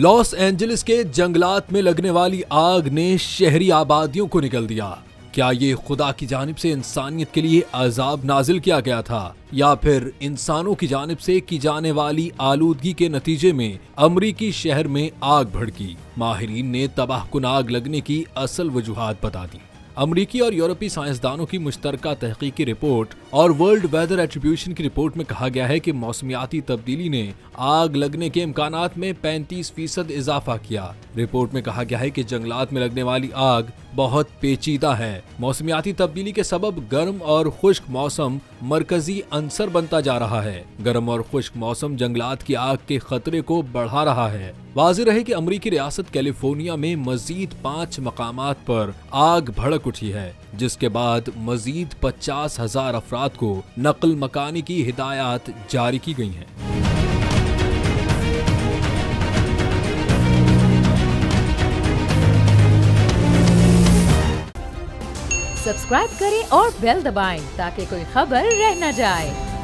Los Angeles के जंगलात में लगने वाली आग ने शहरी आबादियों को निगल दिया। क्या ये खुदा की जानिब से इंसानियत के लिए अजाब नाजिल किया गया था, या फिर इंसानों की जानिब से की जाने वाली आलूदगी के नतीजे में अमरीकी शहर में आग भड़की? माहिरीन ने तबाहकुन आग लगने की असल वजूहात बता दी। अमरीकी और यूरोपीय साइंसदानों की मुश्तरका तहकीकी रिपोर्ट और वर्ल्ड वेदर एट्रीब्यूशन की रिपोर्ट में कहा गया है कि मौसमियाती तब्दीली ने आग लगने के इम्कानात में 35% इजाफा किया। रिपोर्ट में कहा गया है कि जंगलात में लगने वाली आग बहुत पेचीदा है। मौसमियाती तब्दीली के सबब गर्म और खुश्क मौसम मरकजी अंसर बनता जा रहा है। गर्म और खुश्क मौसम जंगलात की आग के खतरे को बढ़ा रहा है। वाज़ेह रहे कि अमरीकी रियासत कैलिफोर्निया में मजीद 5 मकामात पर आग भड़क उठी है, जिसके बाद मजीद 50,000 अफराद को नकल मकानी की हिदायत जारी की गई हैं। सब्सक्राइब करें और बेल दबाएं ताकि कोई खबर रह न जाए।